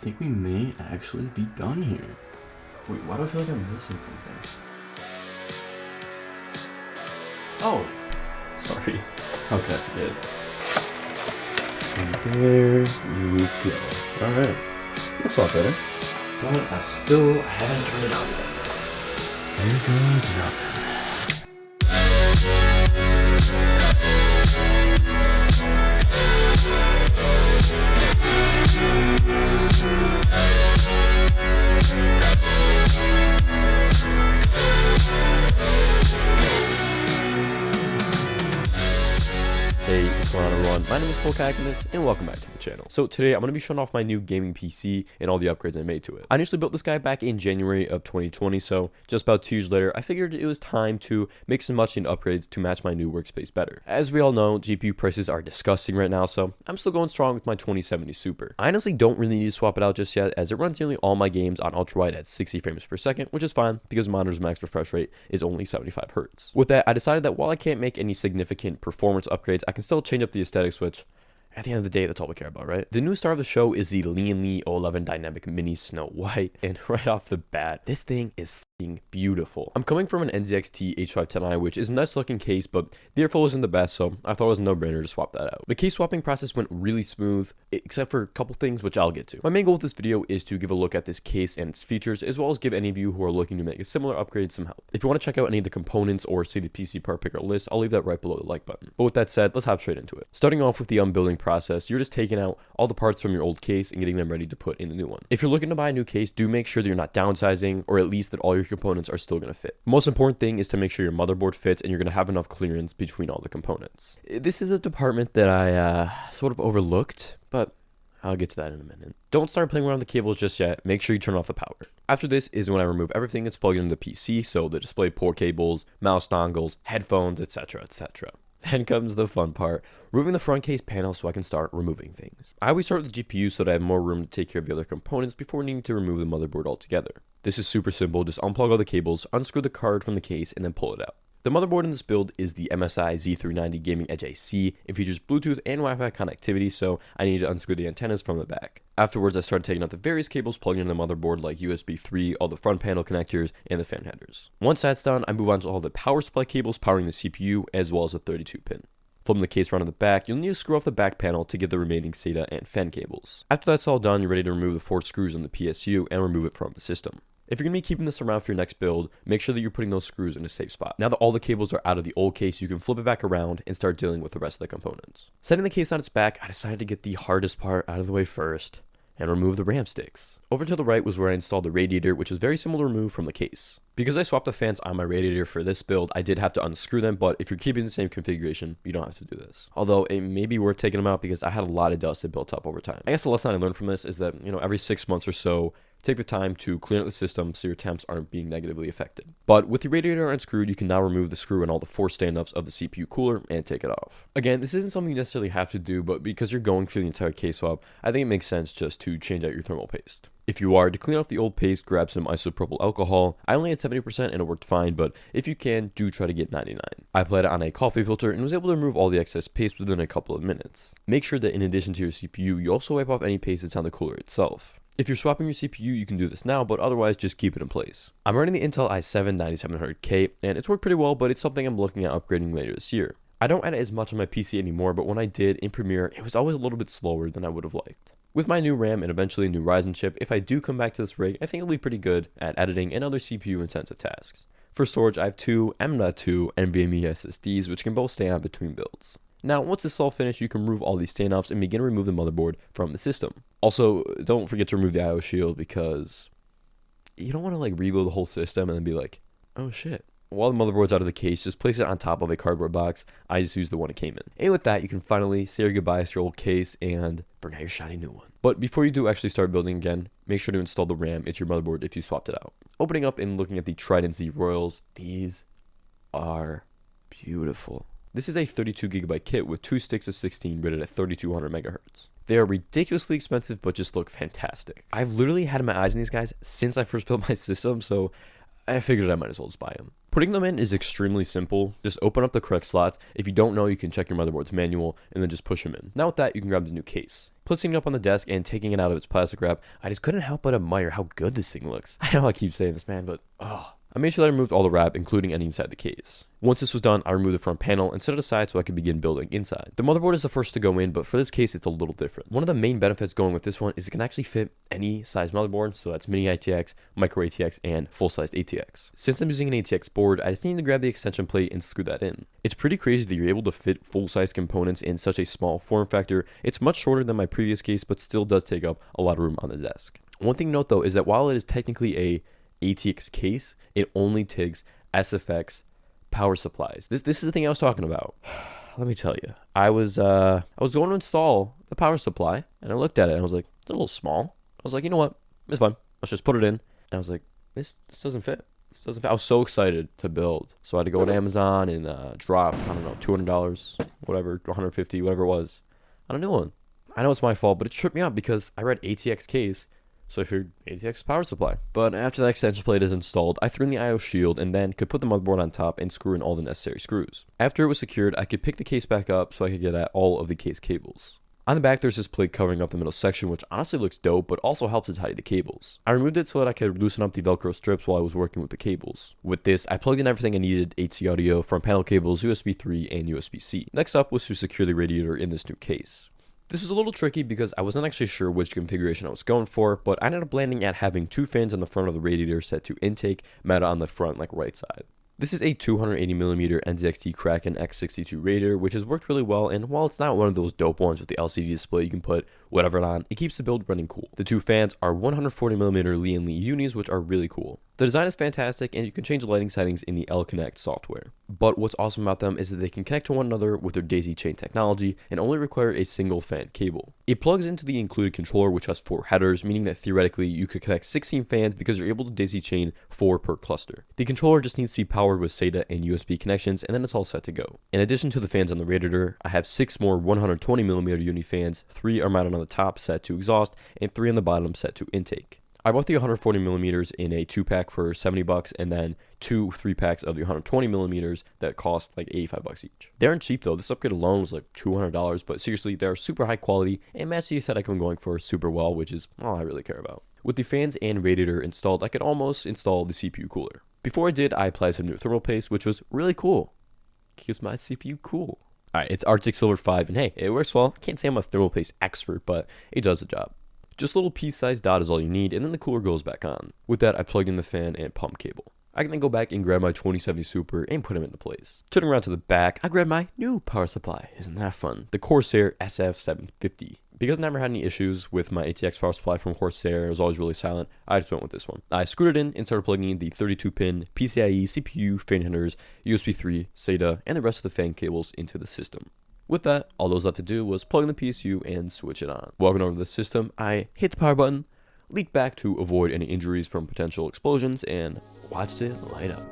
think we may actually be done here. Wait, why do I feel like I'm missing something? Oh, Sorry. okay, yeah. And there you go. Alright. Looks a lot better. But I still haven't turned it on yet. Here goes nothing. Hey, what's going on everyone? My name is Cole Cactus, and welcome back to the channel. So today I'm going to be showing off my new gaming PC and all the upgrades I made to it. I initially built this guy back in January of 2020, so just about 2 years later, I figured it was time to make some much needed upgrades to match my new workspace better. As we all know, GPU prices are disgusting right now, so I'm still going strong with my 2070 Super. I honestly don't really need to swap it out just yet, as it runs nearly all my games on ultra-wide at 60 frames per second, which is fine because the monitor's max refresh rate is only 75 Hz. With that, I decided that while I can't make any significant performance upgrades, I can still change up the aesthetics, which at the end of the day, that's all we care about, right? The new star of the show is the Lian Li 011 Dynamic Mini Snow White, and right off the bat, this thing is f***ing beautiful. I'm coming from an NZXT H510i, which is a nice looking case, but the airflow isn't the best, so I thought it was a no-brainer to swap that out. The case swapping process went really smooth, except for a couple things, which I'll get to. My main goal with this video is to give a look at this case and its features, as well as give any of you who are looking to make a similar upgrade some help. If you want to check out any of the components or see the PC part picker list, I'll leave that right below the like button. But with that said, let's hop straight into it. Starting off with the unbuilding process, you're just taking out all the parts from your old case and getting them ready to put in the new one. If you're looking to buy a new case, do make sure that you're not downsizing, or at least that all your components are still going to fit. The most important thing is to make sure your motherboard fits and you're going to have enough clearance between all the components. This is a department that I sort of overlooked, but I'll get to that in a minute. Don't start playing around with the cables just yet. Make sure you turn off the power. After this is when I remove everything that's plugged into the PC, so the display port cables, mouse dongles, headphones, etc, etc. Then comes the fun part, removing the front case panel so I can start removing things. I always start with the GPU so that I have more room to take care of the other components before needing to remove the motherboard altogether. This is super simple, just unplug all the cables, unscrew the card from the case, and then pull it out. The motherboard in this build is the MSI Z390 Gaming Edge AC. It features Bluetooth and Wi-Fi connectivity, so I needed to unscrew the antennas from the back. Afterwards, I started taking out the various cables plugged into the motherboard like USB 3, all the front panel connectors, and the fan headers. Once that's done, I move on to all the power supply cables powering the CPU, as well as the 32-pin. Flipping the case around to the back, you'll need to screw off the back panel to get the remaining SATA and fan cables. After that's all done, you're ready to remove the 4 screws on the PSU and remove it from the system. If you're going to be keeping this around for your next build, make sure that you're putting those screws in a safe spot. Now that all the cables are out of the old case, you can flip it back around and start dealing with the rest of the components. Setting the case on its back, I decided to get the hardest part out of the way first and remove the RAM sticks. Over to the right was where I installed the radiator, which was very similar to remove from the case. Because I swapped the fans on my radiator for this build, I did have to unscrew them, but if you're keeping the same configuration, you don't have to do this. Although it may be worth taking them out because I had a lot of dust that built up over time. I guess the lesson I learned from this is that, every 6 months or so, take the time to clean up the system so your temps aren't being negatively affected. But with the radiator unscrewed, you can now remove the screw and all the 4 standoffs of the CPU cooler and take it off. Again, this isn't something you necessarily have to do, but because you're going through the entire case swap, I think it makes sense just to change out your thermal paste. If you are, to clean off the old paste, grab some isopropyl alcohol. I only had 70% and it worked fine, but if you can, do try to get 99. I applied it on a coffee filter and was able to remove all the excess paste within a couple of minutes. Make sure that in addition to your CPU, you also wipe off any paste that's on the cooler itself. If you're swapping your CPU, you can do this now, but otherwise just keep it in place. I'm running the Intel i7 9700K, and it's worked pretty well, but it's something I'm looking at upgrading later this year. I don't edit as much on my PC anymore, but when I did in Premiere, it was always a little bit slower than I would have liked. With my new RAM and eventually a new Ryzen chip, if I do come back to this rig, I think it'll be pretty good at editing and other CPU intensive tasks. For storage, I have 2 M.2 NVMe SSDs, which can both stay on between builds. Now, once this is all finished, you can remove all these standoffs and begin to remove the motherboard from the system. Also, don't forget to remove the I/O shield because you don't want to rebuild the whole system and then be like, oh shit. While the motherboard's out of the case, just place it on top of a cardboard box. I just used the one it came in. And with that, you can finally say your goodbyes to your old case and bring out your shiny new one. But before you do actually start building again, make sure to install the RAM into your motherboard if you swapped it out. Opening up and looking at the Trident Z Royals, these are beautiful. This is a 32GB kit with 2 sticks of 16 rated at 3200 MHz. They are ridiculously expensive, but just look fantastic. I've literally had my eyes on these guys since I first built my system, so I figured I might as well just buy them. Putting them in is extremely simple. Just open up the correct slots. If you don't know, you can check your motherboard's manual and then just push them in. Now with that, you can grab the new case. Placing it up on the desk and taking it out of its plastic wrap, I just couldn't help but admire how good this thing looks. I know I keep saying this, man, but I made sure that I removed all the wrap, including any inside the case. Once this was done, I removed the front panel and set it aside so I could begin building inside. The motherboard is the first to go in, but for this case, it's a little different. One of the main benefits going with this one is it can actually fit any size motherboard, so that's mini ITX, micro ATX, and full-size ATX. Since I'm using an ATX board, I just need to grab the extension plate and screw that in. It's pretty crazy that you're able to fit full-size components in such a small form factor. It's much shorter than my previous case, but still does take up a lot of room on the desk. One thing to note though is that while it is technically a ATX case, it only takes SFX power supplies. This is the thing I was talking about. Let me tell you, I was going to install the power supply, and I looked at it and I was like, it's a little small. I was like, you know what, it's fine. Let's just put it in. And I was like, this doesn't fit. This doesn't fit. I was so excited to build, so I had to go to Amazon and drop, I don't know, $200, whatever, $150, whatever it was, on a new one. I know it's my fault, but it tripped me out because I read ATX case. So I figured ATX power supply. But after the extension plate is installed, I threw in the I/O shield and then could put the motherboard on top and screw in all the necessary screws. After it was secured, I could pick the case back up so I could get at all of the case cables. On the back, there's this plate covering up the middle section, which honestly looks dope, but also helps to tidy the cables. I removed it so that I could loosen up the Velcro strips while I was working with the cables. With this, I plugged in everything I needed: AC audio, front panel cables, USB 3, and USB-C. Next up was to secure the radiator in this new case. This was a little tricky because I wasn't actually sure which configuration I was going for, but I ended up landing at having two fans on the front of the radiator set to intake, mounted on the front like right side. This is a 280mm NZXT Kraken X62 radiator, which has worked really well, and while it's not one of those dope ones with the LCD display you can put whatever on, it keeps the build running cool. The two fans are 140mm Lian Li unis, which are really cool. The design is fantastic, and you can change the lighting settings in the L-Connect software. But what's awesome about them is that they can connect to one another with their daisy chain technology and only require a single fan cable. It plugs into the included controller, which has 4 headers, meaning that theoretically you could connect 16 fans because you're able to daisy chain 4 per cluster. The controller just needs to be powered with SATA and USB connections, and then it's all set to go. In addition to the fans on the radiator, I have 6 more 120mm uni fans. 3 are mounted on the top set to exhaust, and 3 on the bottom set to intake. I bought the 140mm in a 2-pack for $70, and then 2 3-packs of the 120mm that cost like $85 each. They aren't cheap though. This upgrade alone was like $200, but seriously, they're super high quality and match the aesthetic I'm going for super well, which is all I really care about. With the fans and radiator installed, I could almost install the CPU cooler. Before I did, I applied some new thermal paste, which was really cool. Keeps my CPU cool. Alright, it's Arctic Silver 5, and hey, it works well. Can't say I'm a thermal paste expert, but it does the job. Just a little pea-sized dot is all you need, and then the cooler goes back on. With that, I plugged in the fan and pump cable. I can then go back and grab my 2070 Super and put them into place. Turning around to the back, I grabbed my new power supply. Isn't that fun? The Corsair SF750. Because I never had any issues with my ATX power supply from Corsair, it was always really silent, I just went with this one. I screwed it in and started plugging in the 32-pin PCIe, CPU, fan headers, USB 3, SATA, and the rest of the fan cables into the system. With that, all those left to do was plug in the PSU and switch it on. Walking over to the system, I hit the power button, leaped back to avoid any injuries from potential explosions, and watched it light up.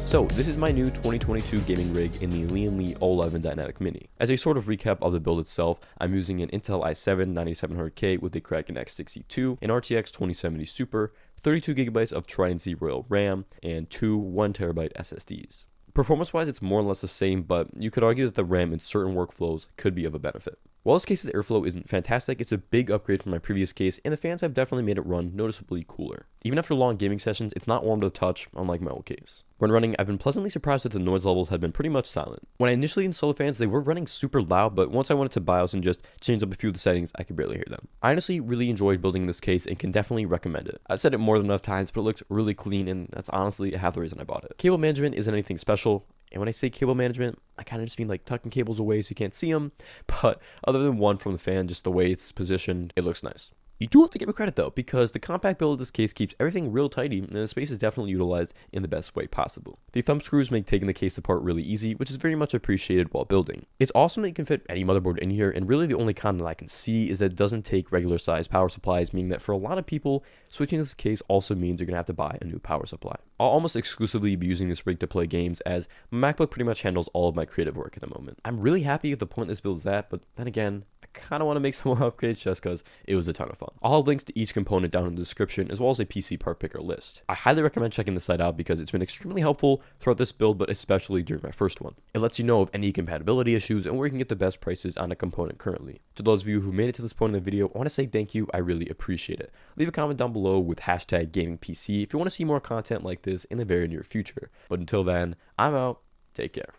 So this is my new 2022 gaming rig in the Lian Li 11 Dynamic Mini. As a sort of recap of the build itself, I'm using an Intel i7 9700K with a Kraken X62, an RTX 2070 Super, 32GB of Trident Z Royal RAM, and 2 1TB SSDs. Performance-wise, it's more or less the same, but you could argue that the RAM in certain workflows could be of a benefit. While this case's airflow isn't fantastic, it's a big upgrade from my previous case, and the fans have definitely made it run noticeably cooler. Even after long gaming sessions, it's not warm to the touch, unlike my old case. When running, I've been pleasantly surprised that the noise levels have been pretty much silent. When I initially installed the fans, they were running super loud, but once I went into BIOS and just changed up a few of the settings, I could barely hear them. I honestly really enjoyed building this case and can definitely recommend it. I've said it more than enough times, but it looks really clean, and that's honestly half the reason I bought it. Cable management isn't anything special. And when I say cable management, I kind of just mean like tucking cables away so you can't see them. But other than one from the fan, just the way it's positioned, it looks nice. You do have to give it credit though, because the compact build of this case keeps everything real tidy, and the space is definitely utilized in the best way possible. The thumb screws make taking the case apart really easy, which is very much appreciated while building. It's awesome that you can fit any motherboard in here, and really the only con that I can see is that it doesn't take regular size power supplies, meaning that for a lot of people, switching this case also means you're going to have to buy a new power supply. I'll almost exclusively be using this rig to play games, as my MacBook pretty much handles all of my creative work at the moment. I'm really happy with the point this build is at, but then again, I kind of want to make some more upgrades just because it was a ton of fun. I'll have links to each component down in the description, as well as a PC part picker list. I highly recommend checking the site out because it's been extremely helpful throughout this build, but especially during my first one. It lets you know of any compatibility issues and where you can get the best prices on a component currently. To those of you who made it to this point in the video, I want to say thank you. I really appreciate it. Leave a comment down below with hashtag gamingpc if you want to see more content like this in the very near future. But until then, I'm out. Take care.